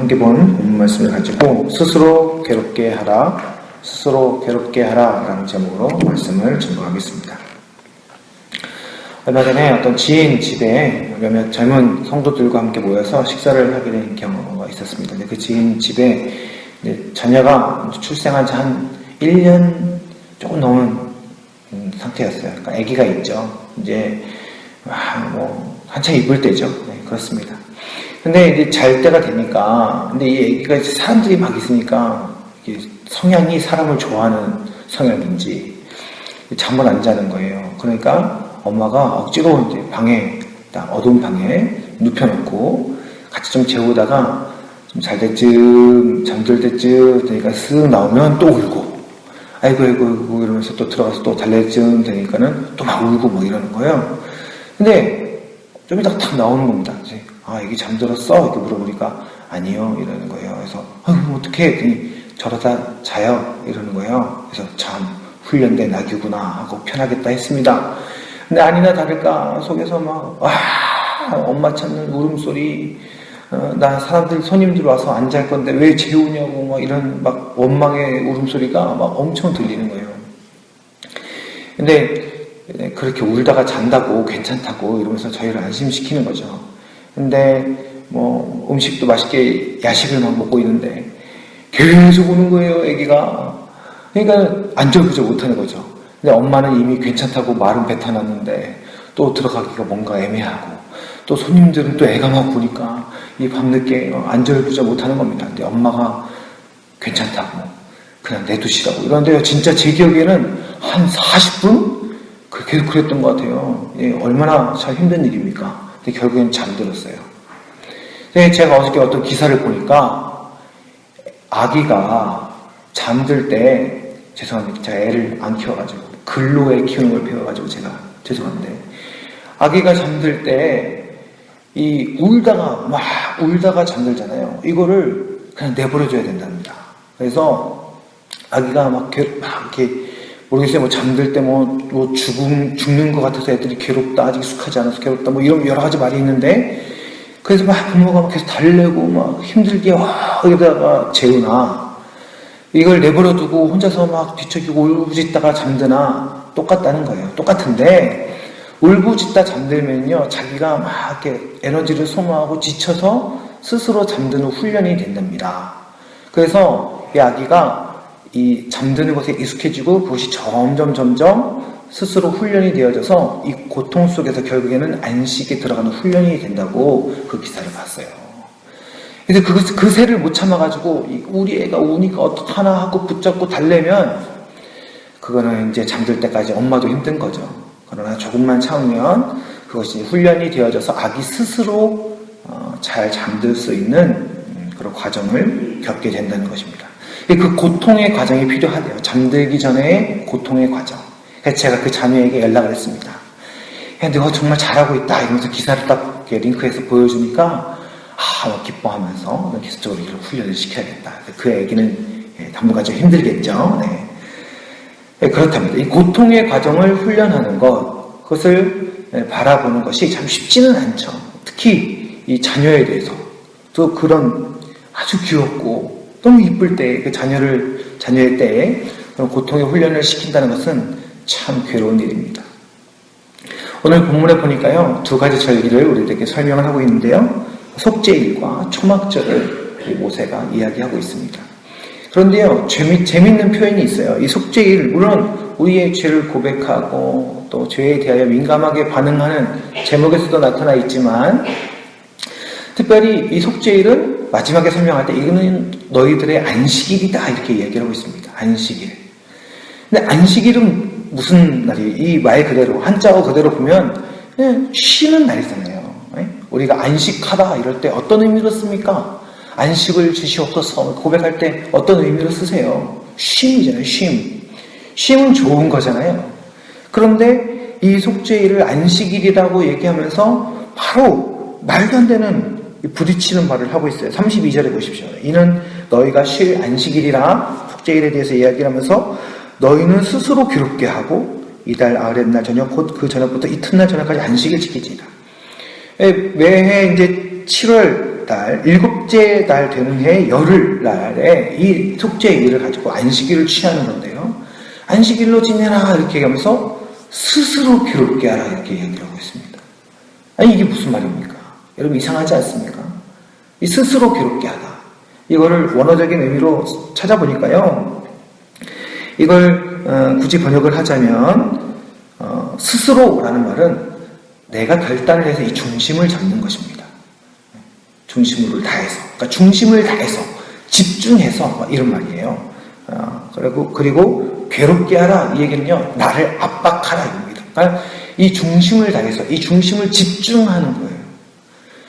함께 본 본문 말씀을 가지고 스스로 괴롭게 하라, 스스로 괴롭게 하라 라는 제목으로 말씀을 증거하겠습니다. 얼마 전에 어떤 지인 집에 몇몇 젊은 성도들과 함께 모여서 식사를 하게 된 경우가 있었습니다. 그 지인 집에 자녀가 출생한 지 한 1년 조금 넘은 상태였어요. 그러니까 아기가 있죠. 이제 한참 이쁠 때죠. 네, 그렇습니다. 근데 이제 잘 때가 되니까, 근데 이 아기가 이제 사람들이 막 있으니까 성향이 사람을 좋아하는 성향인지 잠을 안 자는 거예요. 그러니까 엄마가 억지로 이제 방에, 어두운 방에 눕혀놓고 같이 좀 재우다가 좀 잘 때쯤, 잠들 때쯤 되니까 쓱 나오면 또 울고, 아이고 이러면서 또 들어가서 또 달래쯤 되니까는 또 막 울고 뭐 이러는 거예요. 근데 좀 이따가 탁 나오는 겁니다. 이제, 애기 잠들었어? 이렇게 물어보니까 아니요 이러는 거예요. 그래서 어떡해? 그랬더니 저러다 자요 이러는 거예요. 그래서 참 훈련된 아기구나 하고 편하겠다 했습니다. 근데 아니나 다를까 속에서 막 엄마 찾는 울음소리, 나 사람들 손님들 와서 안 잘 건데 왜 재우냐고 막 이런 막 원망의 울음소리가 막 엄청 들리는 거예요. 근데 그렇게 울다가 잔다고 괜찮다고 이러면서 저희를 안심시키는 거죠. 근데 뭐 음식도 맛있게 야식을 막 먹고 있는데 계속 우는 거예요, 애기가. 그러니까 안절부절 못하는 거죠. 근데 엄마는 이미 괜찮다고 말은 뱉어놨는데 또 들어가기가 뭔가 애매하고 또 손님들은 또 애가 막 우니까 이 밤늦게 안절부절 못하는 겁니다. 근데 엄마가 괜찮다고 그냥 내두시라고 이러는데요. 진짜 제 기억에는 한 40분? 계속 그랬던 것 같아요. 얼마나 참 힘든 일입니까? 근데 결국엔 잠들었어요. 근데 제가 어저께 어떤 기사를 보니까 아기가 잠들 때, 죄송합니다. 제가 애를 안 키워가지고 근로에 키우는 걸 배워가지고 제가 죄송한데, 아기가 잠들 때 이 울다가 잠들잖아요. 이거를 그냥 내버려줘야 된답니다. 그래서 아기가 막 이렇게 모르겠어요. 뭐 잠들 때 죽는 것 같아서 애들이 괴롭다, 아직 익숙하지 않아서 괴롭다, 뭐 이런 여러 가지 말이 있는데, 그래서 막 부모가 계속 달래고 막 힘들게 이러다가 재우나, 이걸 내버려두고 혼자서 막 뒤척이고 울부짖다가 잠드나 똑같다는 거예요. 똑같은데, 울부짖다 잠들면요, 자기가 막 이렇게 에너지를 소모하고 지쳐서 스스로 잠드는 훈련이 된답니다. 그래서 이 아기가 이 잠드는 것에 익숙해지고 그것이 점점 스스로 훈련이 되어져서 이 고통 속에서 결국에는 안식에 들어가는 훈련이 된다고 그 기사를 봤어요. 근데 그 새를 못 참아가지고 우리 애가 우니까 어떡하나 하고 붙잡고 달래면 그거는 이제 잠들 때까지 엄마도 힘든 거죠. 그러나 조금만 참으면 그것이 훈련이 되어져서 아기 스스로 잘 잠들 수 있는 그런 과정을 겪게 된다는 것입니다. 그 고통의 과정이 필요하대요. 잠들기 전에 고통의 과정. 그래서 제가 그 자녀에게 연락을 했습니다. 야, 너가 정말 잘하고 있다 이러면서 기사를 딱 링크해서 보여주니까 기뻐하면서 계속적으로 이런 훈련을 시켜야겠다. 그 애기는 당분간 좀 힘들겠죠. 네. 그렇답니다. 이 고통의 과정을 훈련하는 그것을 바라보는 것이 참 쉽지는 않죠. 특히 이 자녀에 대해서 또 그런 아주 귀엽고 너무 이쁠 때 그 자녀의 때에 그런 고통의 훈련을 시킨다는 것은 참 괴로운 일입니다. 오늘 본문에 보니까요, 두 가지 절기를 우리들에게 설명을 하고 있는데요, 속죄일과 초막절을 모세가 이야기하고 있습니다. 그런데요, 재밌는 표현이 있어요. 이 속죄일, 물론 우리의 죄를 고백하고 또 죄에 대하여 민감하게 반응하는 제목에서도 나타나 있지만, 특별히 이 속죄일은 마지막에 설명할 때 이거는 너희들의 안식일이다 이렇게 이야기를 하고 있습니다. 안식일. 근데 안식일은 무슨 날이에요? 이 말 그대로, 한자어 그대로 보면 그냥 쉬는 날이잖아요. 우리가 안식하다 이럴 때 어떤 의미로 씁니까? 안식을 주시옵소서 고백할 때 어떤 의미로 쓰세요? 쉼이잖아요. 쉼은 좋은 거잖아요. 그런데 이 속죄일을 안식일이라고 얘기하면서 바로 말도 안 되는 부딪히는 말을 하고 있어요. 32절에 보십시오. 이는 너희가 쉴 안식일이라, 속죄일에 대해서 이야기를 하면서 너희는 스스로 괴롭게 하고 이달 아랫날 저녁 곧 그 저녁부터 이튿날 저녁까지 안식일 지키지라. 매해 이제 7월 달, 일곱째 달 되는 해 열흘날에 이 속죄일을 가지고 안식일을 취하는 건데요. 안식일로 지내라 이렇게 얘기하면서 스스로 괴롭게 하라 이렇게 얘기를 하고 있습니다. 아니 이게 무슨 말입니까? 여러분 이상하지 않습니까? 이 스스로 괴롭게 하다. 이거를 원어적인 의미로 찾아보니까요. 이걸 굳이 번역을 하자면 스스로라는 말은 내가 결단을 해서 이 중심을 잡는 것입니다. 중심을 다해서, 그러니까 중심을 다해서 집중해서 이런 말이에요. 그리고 괴롭게 하라 이 얘기는요, 나를 압박하라 이겁니다. 그러니까 이 중심을 다해서 이 중심을 집중하는 거예요.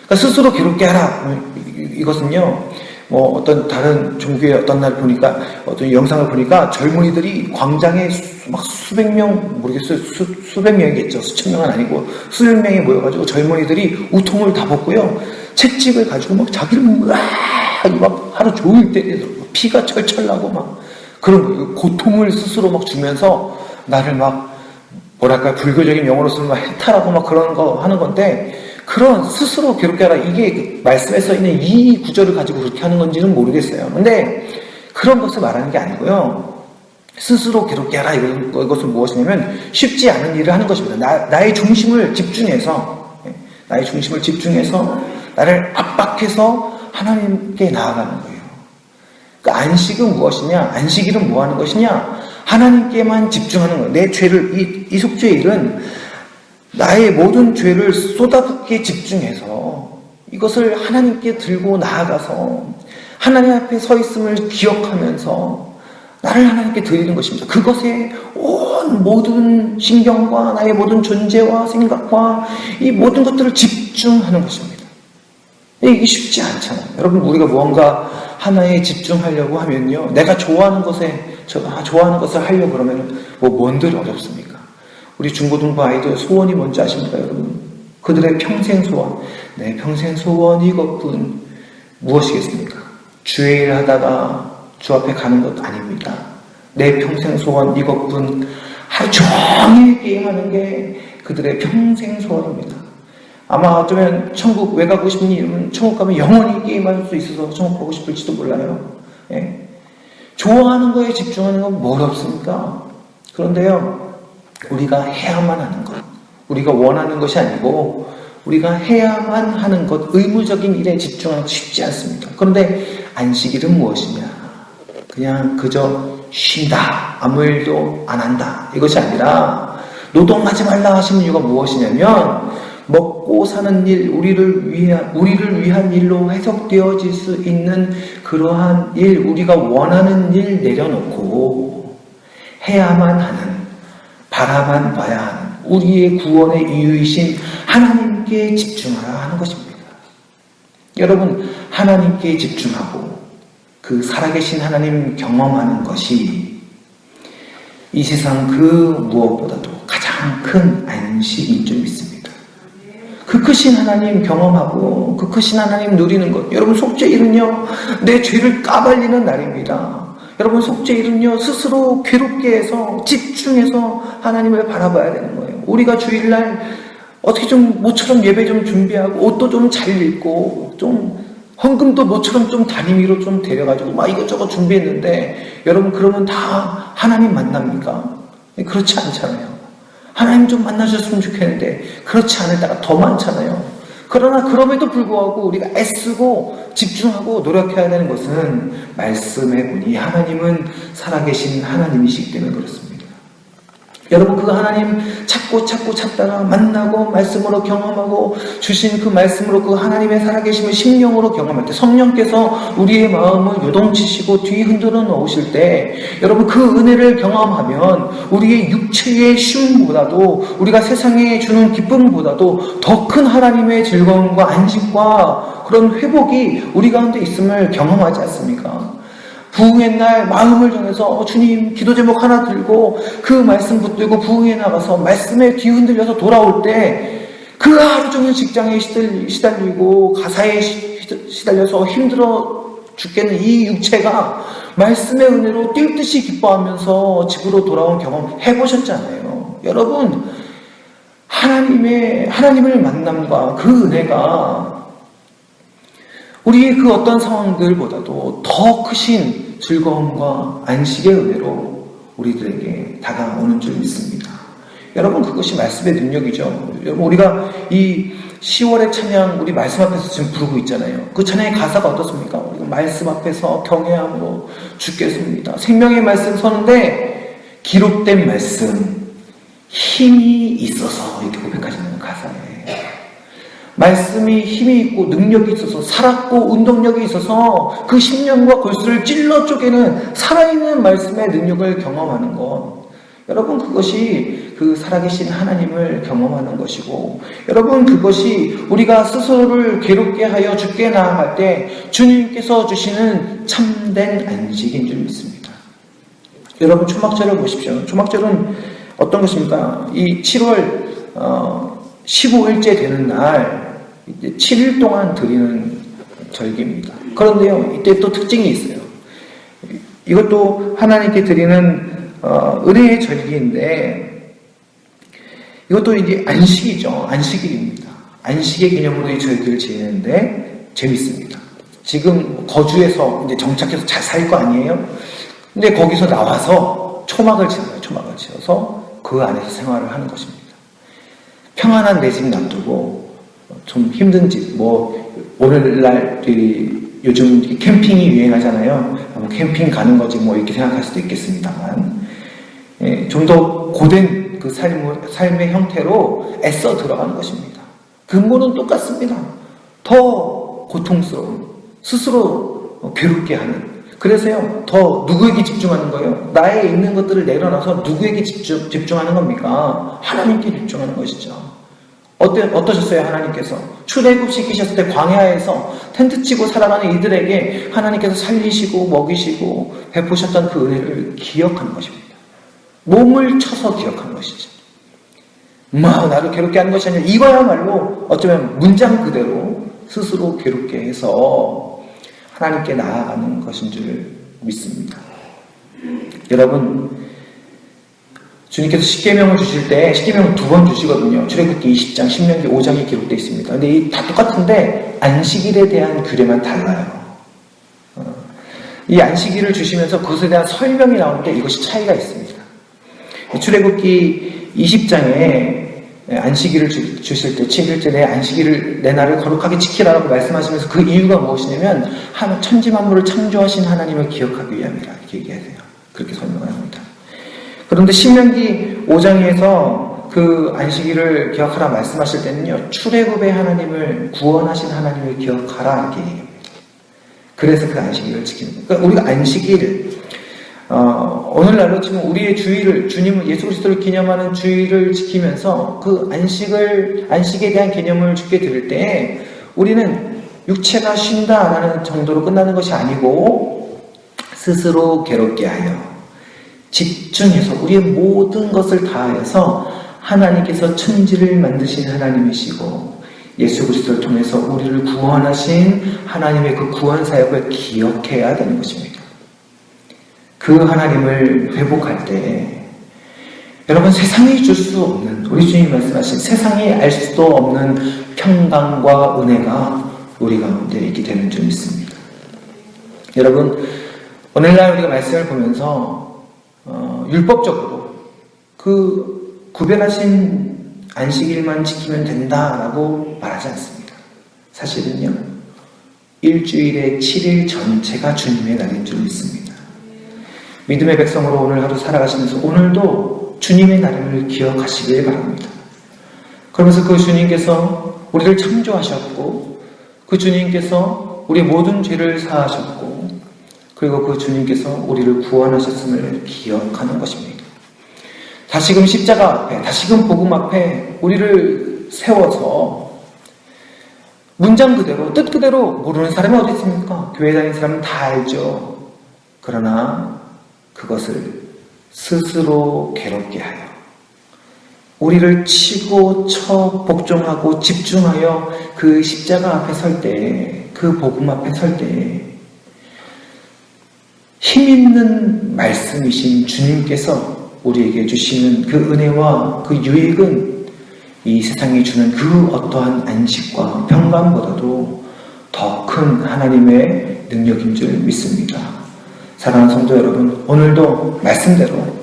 그러니까 스스로 괴롭게 하라 이것은요, 뭐 어떤 다른 종교의 어떤 날 보니까 어떤 영상을 보니까 젊은이들이 광장에 막 수백 명 모르겠어요, 수백 명이겠죠, 수천 명은 아니고 수백 명이 모여가지고 젊은이들이 우통을 다 벗고요 채찍을 가지고 막 자기를 막 하루 종일 때려서 피가 철철 나고 막 그런 고통을 스스로 막 주면서 나를 막 뭐랄까 불교적인 용어로 쓰면 막 해탈하고 막 그런 거 하는 건데, 그런 스스로 괴롭게 하라 이게 말씀에 써 있는 이 구절을 가지고 그렇게 하는 건지는 모르겠어요. 근데 그런 것을 말하는 게 아니고요, 스스로 괴롭게 하라 이것은 무엇이냐면 쉽지 않은 일을 하는 것입니다. 나의 중심을 집중해서 나를 압박해서 하나님께 나아가는 거예요. 그러니까 안식은 무엇이냐? 안식일은 뭐 하는 것이냐? 하나님께만 집중하는 거예요. 내 죄를, 이 속죄일은 나의 모든 죄를 쏟아붓게 집중해서 이것을 하나님께 들고 나아가서 하나님 앞에 서 있음을 기억하면서 나를 하나님께 드리는 것입니다. 그것에 온 모든 신경과 나의 모든 존재와 생각과 이 모든 것들을 집중하는 것입니다. 이게 쉽지 않잖아요. 여러분, 우리가 무언가 하나에 집중하려고 하면요, 내가 좋아하는 것을 하려고 그러면 뭔들 어렵습니까? 우리 중고등부 아이들 소원이 뭔지 아십니까, 여러분? 그들의 평생 소원, 내 평생 소원 이것뿐. 무엇이겠습니까? 주의 일 하다가 주 앞에 가는 것 아닙니다. 내 평생 소원 이것뿐. 하루 종일 게임하는 게 그들의 평생 소원입니다. 아마 어쩌면 천국 왜 가고 싶니? 이러면 천국 가면 영원히 게임할 수 있어서 천국 가고 싶을지도 몰라요. 예? 좋아하는 거에 집중하는 건 뭘 없습니까? 그런데요, 우리가 해야만 하는 것, 우리가 원하는 것이 아니고 우리가 해야만 하는 것, 의무적인 일에 집중하는 것 쉽지 않습니다. 그런데 안식일은 무엇이냐? 그냥 그저 쉰다, 아무 일도 안 한다, 이것이 아니라 노동하지 말라 하신 이유가 무엇이냐면 먹고 사는 일, 우리를 위한 일로 해석되어질 수 있는 그러한 일, 우리가 원하는 일 내려놓고 해야만 하는, 바라만 봐야 하는 우리의 구원의 이유이신 하나님께 집중하라 하는 것입니다. 여러분, 하나님께 집중하고 그 살아계신 하나님 경험하는 것이 이 세상 그 무엇보다도 가장 큰 안식인 줄 믿습니다. 그 크신 하나님 경험하고 그 크신 하나님 누리는 것, 여러분 속죄일은요, 내 죄를 까발리는 날입니다. 여러분 속죄일은요, 스스로 괴롭게 해서 집중해서 하나님을 바라봐야 되는 거예요. 우리가 주일날 어떻게 좀 모처럼 예배 좀 준비하고 옷도 좀 잘 입고 좀 헌금도 모처럼 좀 다니미로 좀 데려가지고 막 이것저것 준비했는데, 여러분 그러면 다 하나님 만납니까? 그렇지 않잖아요. 하나님 좀 만나셨으면 좋겠는데 그렇지 않을 때가 더 많잖아요. 그러나 그럼에도 불구하고 우리가 애쓰고 집중하고 노력해야 되는 것은 말씀해 보니 하나님은 살아계신 하나님이시기 때문에 그렇습니다. 여러분, 그 하나님 찾다가 만나고 말씀으로 경험하고 주신 그 말씀으로 그 하나님의 살아계심을 심령으로 경험할 때, 성령께서 우리의 마음을 요동치시고 뒤흔들어 놓으실 때, 여러분 그 은혜를 경험하면 우리의 육체의 쉼보다도, 우리가 세상에 주는 기쁨보다도 더 큰 하나님의 즐거움과 안식과 그런 회복이 우리 가운데 있음을 경험하지 않습니까? 부흥의 날 마음을 정해서 주님 기도 제목 하나 들고 그 말씀 붙들고 부흥에 나가서 말씀에 뒤흔들려서 돌아올 때, 그 하루 종일 직장에 시달리고 가사에 시달려서 힘들어 죽겠는 이 육체가 말씀의 은혜로 뛸 듯이 기뻐하면서 집으로 돌아온 경험 해보셨잖아요. 여러분, 하나님을 만남과 그 은혜가 우리의 그 어떤 상황들보다도 더 크신 즐거움과 안식의 은혜로 우리들에게 다가오는 줄 믿습니다. 여러분, 그것이 말씀의 능력이죠. 여러분, 우리가 이 10월의 찬양, 우리 말씀 앞에서 지금 부르고 있잖아요. 그 찬양의 가사가 어떻습니까? 우리가 말씀 앞에서 경외함으로 죽겠습니다. 생명의 말씀 서는데 기록된 말씀, 힘이 있어서 이렇게 고백하시는 가사예요. 말씀이 힘이 있고 능력이 있어서, 살았고 운동력이 있어서 그 심령과 골수를 찔러 쪼개는 살아있는 말씀의 능력을 경험하는 것, 여러분, 그것이 그 살아계신 하나님을 경험하는 것이고, 여러분, 그것이 우리가 스스로를 괴롭게 하여 죽게 나아갈 때 주님께서 주시는 참된 안식인 줄 믿습니다. 여러분, 초막절을 보십시오. 초막절은 어떤 것입니까? 이 7월 15일째 되는 날, 이제 7일 동안 드리는 절기입니다. 그런데요, 이때 또 특징이 있어요. 이것도 하나님께 드리는 은혜의 절기인데, 이것도 이제 안식이죠. 안식일입니다. 안식의 개념으로 이 절기를 지내는데 재밌습니다. 지금 거주해서 이제 정착해서 잘 살 거 아니에요? 근데 거기서 나와서 초막을 지어요. 초막을 지어서 그 안에서 생활을 하는 것입니다. 평안한 내 집 놔두고 좀 힘든 집, 오늘날 요즘 캠핑이 유행하잖아요. 캠핑 가는 거지 이렇게 생각할 수도 있겠습니다만, 좀 더 고된 그 삶의 형태로 애써 들어가는 것입니다. 근본은 똑같습니다. 더 고통스러운, 스스로 괴롭게 하는, 그래서요, 더 누구에게 집중하는 거예요? 나에 있는 것들을 내려놔서 누구에게 집중하는 겁니까? 하나님께 집중하는 것이죠. 어떠셨어요? 하나님께서 출애굽 시키셨을 때 광야에서 텐트 치고 살아가는 이들에게 하나님께서 살리시고 먹이시고 베푸셨던 그 은혜를 기억하는 것입니다. 몸을 쳐서 기억하는 것이죠. 나를 괴롭게 하는 것이 아니라 이거야말로 어쩌면 문장 그대로 스스로 괴롭게 해서 하나님께 나아가는 것인 줄 믿습니다. 여러분, 주님께서 십계명을 주실 때 십계명을 2번 주시거든요. 출애굽기 20장, 신명기 5장이 기록되어 있습니다. 근데 다 똑같은데 안식일에 대한 규례만 달라요. 이 안식일을 주시면서 그것에 대한 설명이 나오는데 이것이 차이가 있습니다. 출애굽기 20장에 안식일을 주실 때 7일째 내 안식일을 내 날을 거룩하게 지키라라고 말씀하시면서 그 이유가 무엇이냐면 천지만물을 창조하신 하나님을 기억하기 위함이라 이렇게 얘기하세요. 그렇게 설명을 합니다. 그런데 신명기 5장에서 그 안식일을 기억하라 말씀하실 때는요, 출애굽의 하나님을, 구원하신 하나님을 기억하라 이렇게 얘기합니다. 그래서 그 안식일을 지키는 거예요. 그러니까 우리가 안식일, 오늘날로 치면 우리의 주일을, 주님을, 예수 그리스도를 기념하는 주일을 지키면서 그 안식에 대한 개념을 주께 드릴 때 우리는 육체가 쉰다라는 정도로 끝나는 것이 아니고 스스로 괴롭게 하여 집중해서 우리의 모든 것을 다하여서 하나님께서 천지를 만드신 하나님이시고 예수 그리스도를 통해서 우리를 구원하신 하나님의 그 구원 사역을 기억해야 되는 것입니다. 그 하나님을 회복할 때 여러분, 세상이 줄 수 없는, 우리 주님이 말씀하신 세상이 알 수도 없는 평강과 은혜가 우리 가운데 있게 되는 줄 믿습니다. 여러분, 오늘날 우리가 말씀을 보면서 율법적으로 그 구별하신 안식일만 지키면 된다라고 말하지 않습니다. 사실은요, 일주일의 7일 전체가 주님의 날인 줄 믿습니다. 믿음의 백성으로 오늘 하루 살아가시면서 오늘도 주님의 날을 기억하시길 바랍니다. 그러면서 그 주님께서 우리를 창조하셨고 그 주님께서 우리 모든 죄를 사하셨고 그리고 그 주님께서 우리를 구원하셨음을 기억하는 것입니다. 다시금 십자가 앞에, 다시금 복음 앞에 우리를 세워서 문장 그대로, 뜻 그대로 모르는 사람이 어디 있습니까? 교회 다니는 사람은 다 알죠. 그러나 그것을 스스로 괴롭게 하여 우리를 치고 쳐 복종하고 집중하여 그 십자가 앞에 설 때, 그 복음 앞에 설 때 힘있는 말씀이신 주님께서 우리에게 주시는 그 은혜와 그 유익은 이 세상이 주는 그 어떠한 안식과 평강보다도 더 큰 하나님의 능력인 줄 믿습니다. 사랑하는 성도 여러분, 오늘도 말씀대로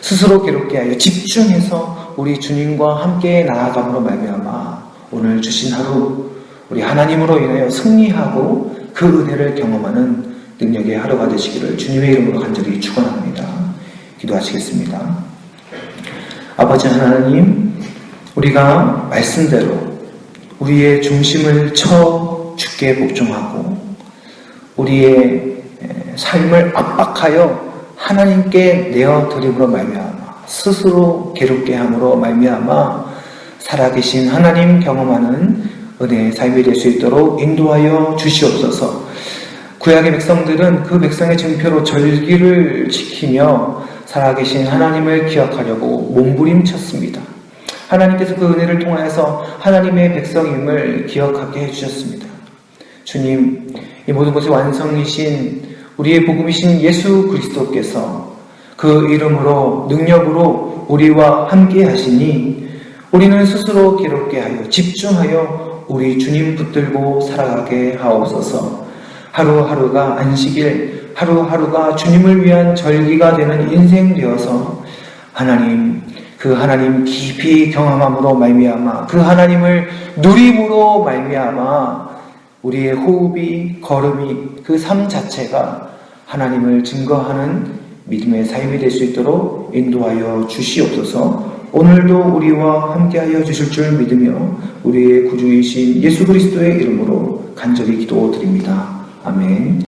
스스로 괴롭게 하여 집중해서 우리 주님과 함께 나아감으로 말미암아 오늘 주신 하루 우리 하나님으로 인하여 승리하고 그 은혜를 경험하는 능력의 하루가 되시기를 주님의 이름으로 간절히 축원합니다. 기도하시겠습니다. 아버지 하나님, 우리가 말씀대로 우리의 중심을 쳐 주께 복종하고 우리의 삶을 압박하여 하나님께 내어드림으로 말미암아 스스로 괴롭게 함으로 말미암아 살아계신 하나님 경험하는 은혜의 삶이 될 수 있도록 인도하여 주시옵소서. 구약의 백성들은 그 백성의 증표로 절기를 지키며 살아계신 하나님을 기억하려고 몸부림쳤습니다. 하나님께서 그 은혜를 통하여서 하나님의 백성임을 기억하게 해주셨습니다. 주님, 이 모든 것의 완성이신 우리의 복음이신 예수 그리스도께서 그 이름으로 능력으로 우리와 함께 하시니 우리는 스스로 괴롭게 하여 집중하여 우리 주님 붙들고 살아가게 하옵소서. 하루하루가 안식일, 하루하루가 주님을 위한 절기가 되는 인생 되어서 하나님, 그 하나님 깊이 경험함으로 말미암아 그 하나님을 누림으로 말미암아 우리의 호흡이, 걸음이, 그 삶 자체가 하나님을 증거하는 믿음의 삶이 될 수 있도록 인도하여 주시옵소서. 오늘도 우리와 함께하여 주실 줄 믿으며 우리의 구주이신 예수 그리스도의 이름으로 간절히 기도드립니다. 아멘.